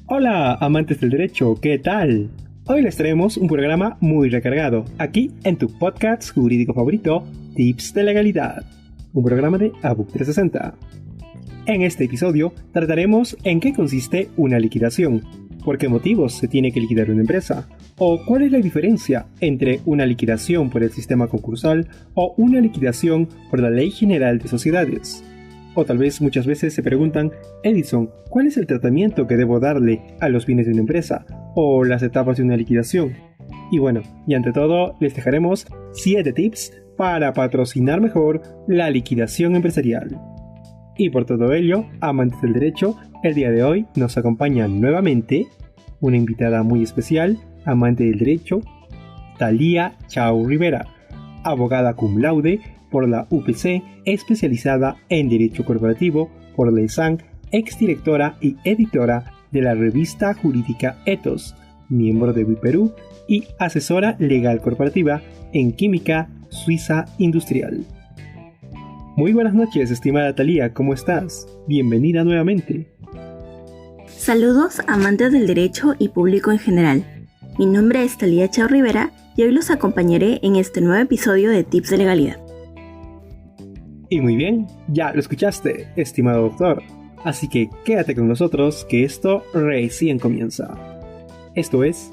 Hola, amantes del derecho, ¿qué tal? Hoy les traemos un programa muy recargado, aquí en tu podcast jurídico favorito, Tips de Legalidad, un programa de ABUC 360. En este episodio trataremos en qué consiste una liquidación, por qué motivos se tiene que liquidar una empresa, o cuál es la diferencia entre una liquidación por el sistema concursal o una liquidación por la Ley General de Sociedades. O tal vez muchas veces se preguntan, Edison, ¿cuál es el tratamiento que debo darle a los bienes de una empresa? O las etapas de una liquidación. Y bueno, y ante todo les dejaremos 7 tips para patrocinar mejor la liquidación empresarial. Y por todo ello, amantes del derecho, el día de hoy nos acompaña nuevamente una invitada muy especial, amante del derecho, Thalía Chao Rivera, abogada cum laude por la UPC, especializada en Derecho Corporativo por la ESAN, exdirectora y editora de la revista jurídica Ethos, miembro de WIPerú y asesora legal corporativa en Química Suiza Industrial. Muy buenas noches, estimada Thalía, ¿cómo estás? Bienvenida nuevamente. Saludos, amantes del derecho y público en general. Mi nombre es Thalía Chao Rivera y hoy los acompañaré en este nuevo episodio de Tips de Legalidad. Y muy bien, ya lo escuchaste, estimado doctor. Así que quédate con nosotros que esto recién comienza. Esto es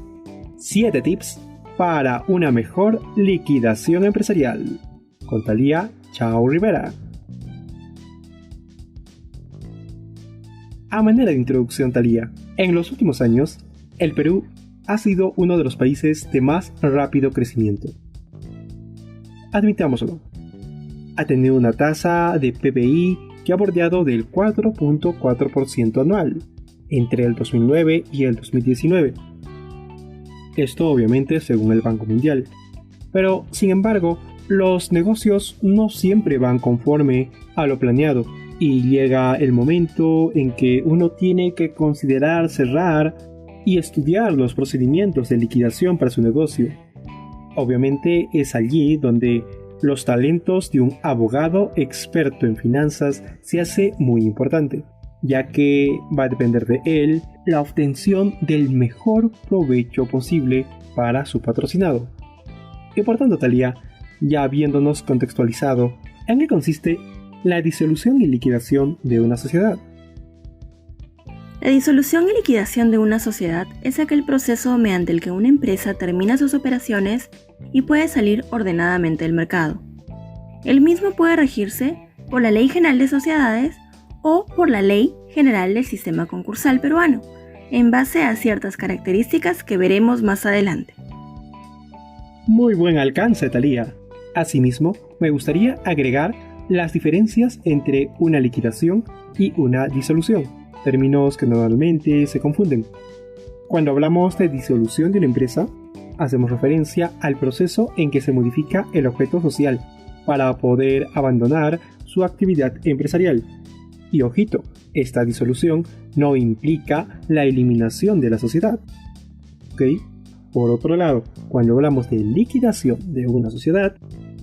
7 tips para una mejor liquidación empresarial. Con Thalía Chao Rivera. A manera de introducción, Thalía, en los últimos años, el Perú ha sido uno de los países de más rápido crecimiento. Admitámoslo. Ha tenido una tasa de PBI que ha bordeado del 4.4% anual entre el 2009 y el 2019. Esto obviamente según el Banco Mundial. Pero, sin embargo, los negocios no siempre van conforme a lo planeado y llega el momento en que uno tiene que considerar cerrar y estudiar los procedimientos de liquidación para su negocio. Obviamente es allí donde los talentos de un abogado experto en finanzas se hace muy importante, ya que va a depender de él la obtención del mejor provecho posible para su patrocinado. Y por tanto, Thalía, ya habiéndonos contextualizado, ¿en qué consiste la disolución y liquidación de una sociedad? La disolución y liquidación de una sociedad es aquel proceso mediante el que una empresa termina sus operaciones y puede salir ordenadamente del mercado. El mismo puede regirse por la Ley General de Sociedades o por la Ley General del Sistema Concursal Peruano, en base a ciertas características que veremos más adelante. Muy buen alcance, Thalía. Asimismo, me gustaría agregar las diferencias entre una liquidación y una disolución, términos que normalmente se confunden. Cuando hablamos de disolución de una empresa, hacemos referencia al proceso en que se modifica el objeto social para poder abandonar su actividad empresarial. Y ojito, esta disolución no implica la eliminación de la sociedad. ¿Ok? Por otro lado, cuando hablamos de liquidación de una sociedad,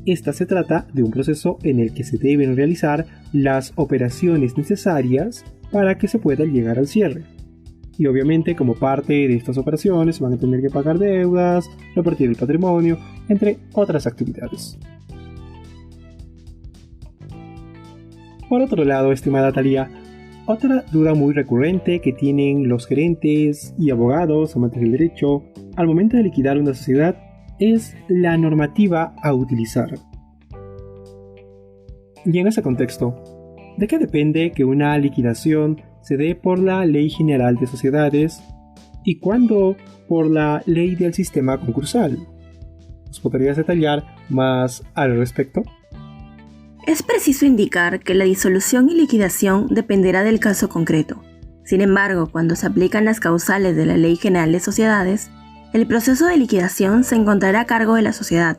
esta se trata de un proceso en el que se deben realizar las operaciones necesarias para que se pueda llegar al cierre. Y obviamente como parte de estas operaciones van a tener que pagar deudas, repartir el patrimonio, entre otras actividades. Por otro lado, estimada Thalía, otra duda muy recurrente que tienen los gerentes y abogados amantes del derecho al momento de liquidar una sociedad es la normativa a utilizar. Y en ese contexto, ¿de qué depende que una liquidación se dé por la Ley General de Sociedades y cuándo por la Ley del Sistema Concursal? ¿Nos podrías detallar más al respecto? Es preciso indicar que la disolución y liquidación dependerá del caso concreto. Sin embargo, cuando se aplican las causales de la Ley General de Sociedades, el proceso de liquidación se encontrará a cargo de la sociedad,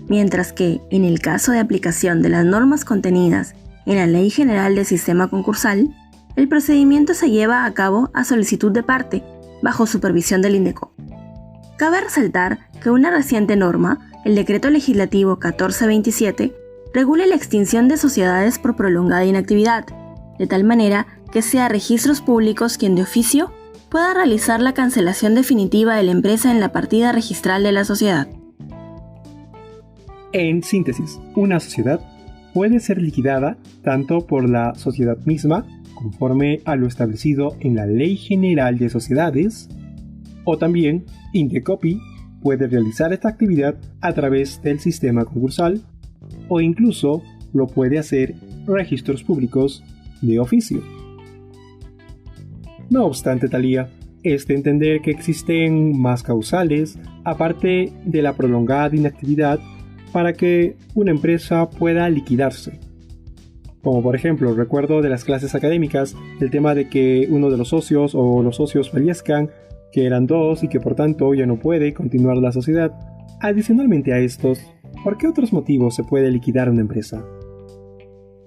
mientras que, en el caso de aplicación de las normas contenidas en la Ley General del Sistema Concursal, el procedimiento se lleva a cabo a solicitud de parte, bajo supervisión del INDECO. Cabe resaltar que una reciente norma, el Decreto Legislativo 1427, regula la extinción de sociedades por prolongada inactividad, de tal manera que sea Registros Públicos quien de oficio pueda realizar la cancelación definitiva de la empresa en la partida registral de la sociedad. En síntesis, una sociedad puede ser liquidada tanto por la sociedad misma, conforme a lo establecido en la Ley General de Sociedades, o también Indecopi puede realizar esta actividad a través del sistema concursal, o incluso lo puede hacer registros públicos de oficio. No obstante, Thalía, es de entender que existen más causales, aparte de la prolongada inactividad, para que una empresa pueda liquidarse. Como por ejemplo, recuerdo de las clases académicas, el tema de que uno de los socios o los socios fallezcan, que eran dos y que por tanto ya no puede continuar la sociedad. Adicionalmente a estos, ¿por qué otros motivos se puede liquidar una empresa?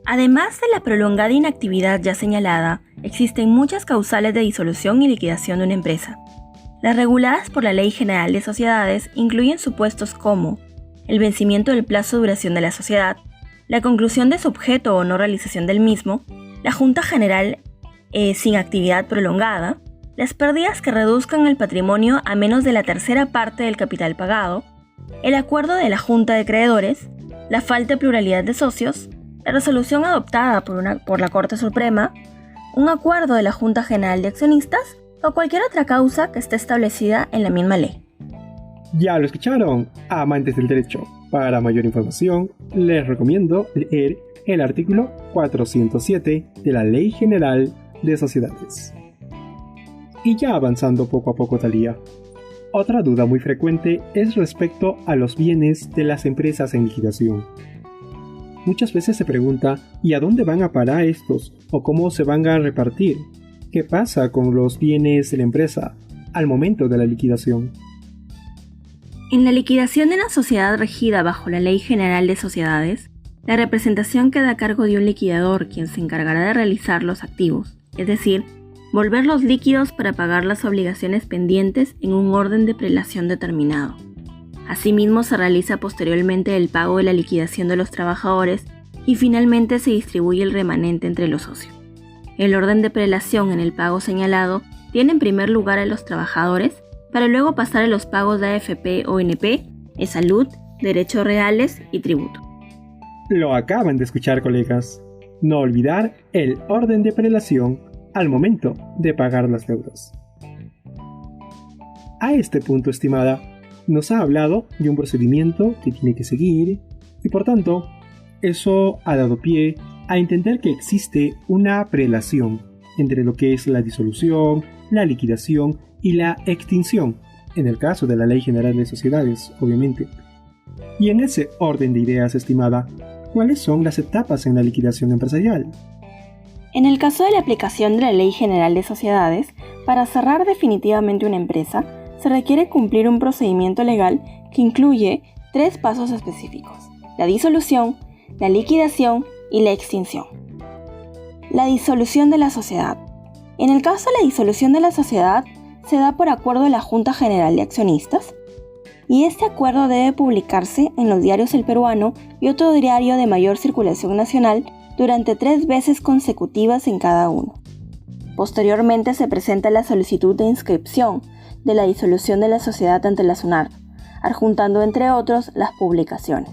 Además de la prolongada inactividad ya señalada, existen muchas causales de disolución y liquidación de una empresa. Las reguladas por la Ley General de Sociedades incluyen supuestos como el vencimiento del plazo de duración de la sociedad, la conclusión de su objeto o no realización del mismo, la Junta General sin actividad prolongada, las pérdidas que reduzcan el patrimonio a menos de la tercera parte del capital pagado, el acuerdo de la Junta de Acreedores, la falta de pluralidad de socios, la resolución adoptada por la Corte Suprema, un acuerdo de la Junta General de Accionistas o cualquier otra causa que esté establecida en la misma ley. Ya lo escucharon, amantes del derecho. Para mayor información, les recomiendo leer el artículo 407 de la Ley General de Sociedades. Y ya avanzando poco a poco, Thalía, otra duda muy frecuente es respecto a los bienes de las empresas en liquidación. Muchas veces se pregunta, ¿y a dónde van a parar estos? ¿O cómo se van a repartir? ¿Qué pasa con los bienes de la empresa al momento de la liquidación? En la liquidación de una sociedad regida bajo la Ley General de Sociedades, la representación queda a cargo de un liquidador quien se encargará de realizar los activos, es decir, volver los líquidos para pagar las obligaciones pendientes en un orden de prelación determinado. Asimismo, se realiza posteriormente el pago de la liquidación de los trabajadores y finalmente se distribuye el remanente entre los socios. El orden de prelación en el pago señalado tiene en primer lugar a los trabajadores, para luego pasar a los pagos de AFP, ONP, salud, derechos reales y tributo. Lo acaban de escuchar, colegas. No olvidar el orden de prelación al momento de pagar las deudas. A este punto, estimada, nos ha hablado de un procedimiento que tiene que seguir y por tanto, eso ha dado pie a entender que existe una prelación entre lo que es la disolución, la liquidación y la extinción, en el caso de la Ley General de Sociedades, obviamente. Y en ese orden de ideas, estimada, ¿cuáles son las etapas en la liquidación empresarial? En el caso de la aplicación de la Ley General de Sociedades, para cerrar definitivamente una empresa, se requiere cumplir un procedimiento legal que incluye 3 pasos específicos: la disolución, la liquidación y la extinción. La disolución de la sociedad. En el caso de la disolución de la sociedad, se da por acuerdo de la Junta General de Accionistas, y este acuerdo debe publicarse en los diarios El Peruano y otro diario de mayor circulación nacional durante 3 veces consecutivas en cada uno. Posteriormente se presenta la solicitud de inscripción de la disolución de la sociedad ante la SUNAT, adjuntando entre otros las publicaciones.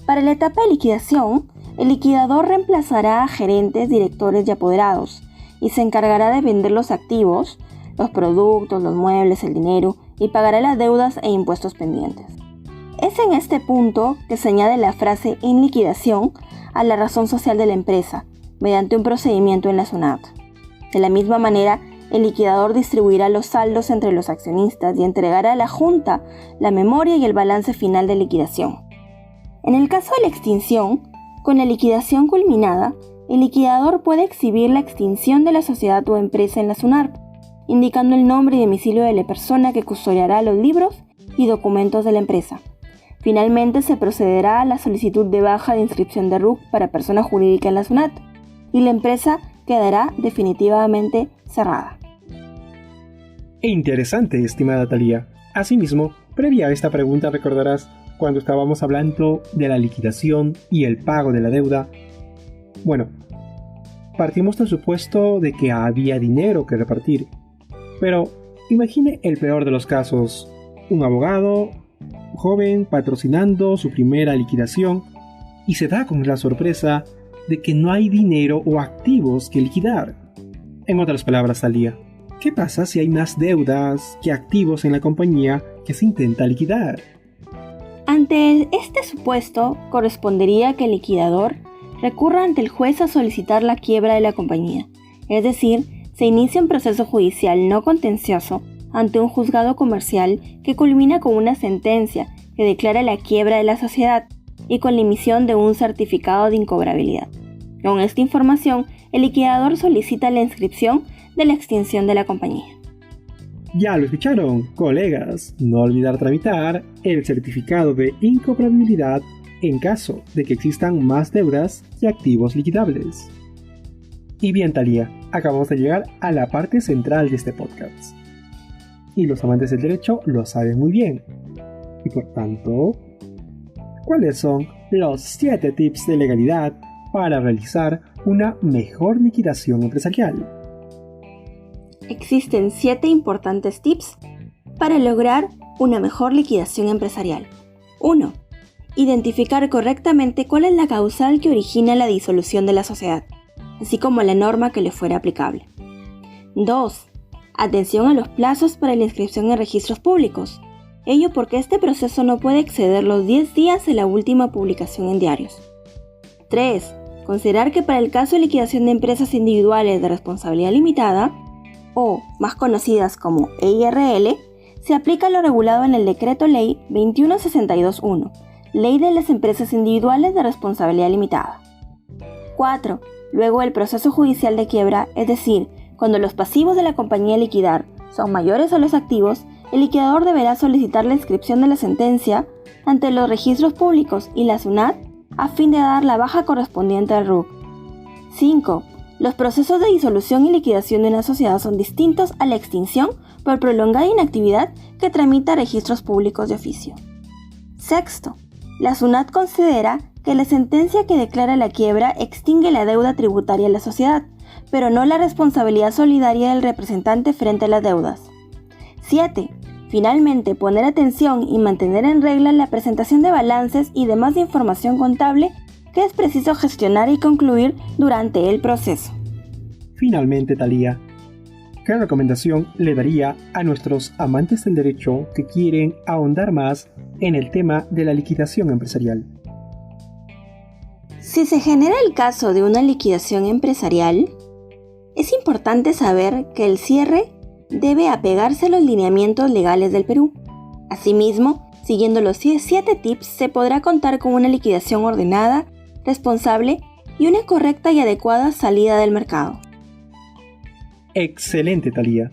Para la etapa de liquidación, el liquidador reemplazará a gerentes, directores y apoderados y se encargará de vender los activos, los productos, los muebles, el dinero y pagará las deudas e impuestos pendientes. Es en este punto que se añade la frase en liquidación a la razón social de la empresa, mediante un procedimiento en la SUNAT. De la misma manera, el liquidador distribuirá los saldos entre los accionistas y entregará a la Junta la memoria y el balance final de liquidación. En el caso de la extinción, con la liquidación culminada, el liquidador puede exhibir la extinción de la sociedad o empresa en la SUNAT, indicando el nombre y domicilio de la persona que custodiará los libros y documentos de la empresa. Finalmente se procederá a la solicitud de baja de inscripción de RUC para persona jurídica en la SUNAT y la empresa quedará definitivamente cerrada. Interesante, estimada Thalía. Asimismo, previa a esta pregunta recordarás cuando estábamos hablando de la liquidación y el pago de la deuda. Bueno, partimos del supuesto de que había dinero que repartir. Pero imagine el peor de los casos: un abogado joven patrocinando su primera liquidación y se da con la sorpresa de que no hay dinero o activos que liquidar. En otras palabras, Thalía, ¿qué pasa si hay más deudas que activos en la compañía que se intenta liquidar? Ante este supuesto, correspondería que el liquidador recurra ante el juez a solicitar la quiebra de la compañía, es decir, se inicia un proceso judicial no contencioso ante un juzgado comercial que culmina con una sentencia que declara la quiebra de la sociedad y con la emisión de un certificado de incobrabilidad. Con esta información, el liquidador solicita la inscripción de la extinción de la compañía. Ya lo escucharon, colegas, no olvidar tramitar el certificado de incobrabilidad en caso de que existan más deudas que activos liquidables. Y bien, Thalía, acabamos de llegar a la parte central de este podcast. Y los amantes del derecho lo saben muy bien. Y por tanto, ¿cuáles son los 7 tips de legalidad para realizar una mejor liquidación empresarial? Existen 7 importantes tips para lograr una mejor liquidación empresarial. 1. Identificar correctamente cuál es la causal que origina la disolución de la sociedad, así como la norma que le fuera aplicable. 2. Atención a los plazos para la inscripción en registros públicos. Ello porque este proceso no puede exceder los 10 días de la última publicación en diarios. 3. Considerar que para el caso de liquidación de empresas individuales de responsabilidad limitada, o más conocidas como EIRL, se aplica lo regulado en el Decreto Ley 2162.1, Ley de las Empresas Individuales de Responsabilidad Limitada. 4. Luego del proceso judicial de quiebra, es decir, cuando los pasivos de la compañía a liquidar son mayores a los activos, el liquidador deberá solicitar la inscripción de la sentencia ante los registros públicos y la SUNAT a fin de dar la baja correspondiente al RUC. 5. Los procesos de disolución y liquidación de una sociedad son distintos a la extinción por prolongada inactividad que tramita registros públicos de oficio. 6. La SUNAT considera que la sentencia que declara la quiebra extingue la deuda tributaria de la sociedad, pero no la responsabilidad solidaria del representante frente a las deudas. 7. Finalmente, poner atención y mantener en regla la presentación de balances y demás información contable que es preciso gestionar y concluir durante el proceso. Finalmente, Thalía, ¿qué recomendación le daría a nuestros amantes del derecho que quieren ahondar más en el tema de la liquidación empresarial? Si se genera el caso de una liquidación empresarial, es importante saber que el cierre debe apegarse a los lineamientos legales del Perú. Asimismo, siguiendo los 7 tips, se podrá contar con una liquidación ordenada, responsable y una correcta y adecuada salida del mercado. Excelente, Thalía.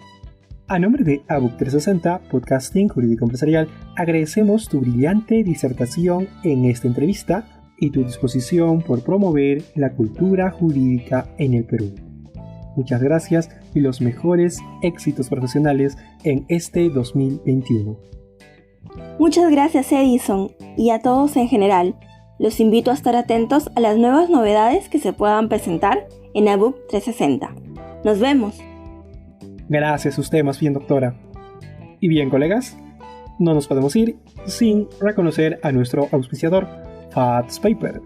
A nombre de ABUC 360, Podcasting Jurídico Empresarial, agradecemos tu brillante disertación en esta entrevista y tu disposición por promover la cultura jurídica en el Perú. Muchas gracias y los mejores éxitos profesionales en este 2021. Muchas gracias, Edison, y a todos en general. Los invito a estar atentos a las nuevas novedades que se puedan presentar en ABUC 360. ¡Nos vemos! Gracias a usted, más bien, doctora. Y bien, colegas, no nos podemos ir sin reconocer a nuestro auspiciador, FATS Paper.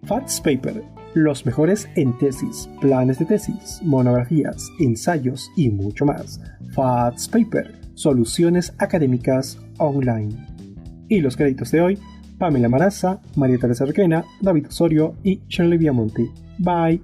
FATS Paper, los mejores en tesis, planes de tesis, monografías, ensayos y mucho más. FATS Paper, soluciones académicas online. Y los créditos de hoy: Pamela Maraza, María Teresa Requena, David Osorio y Shirley Viamonte. Bye.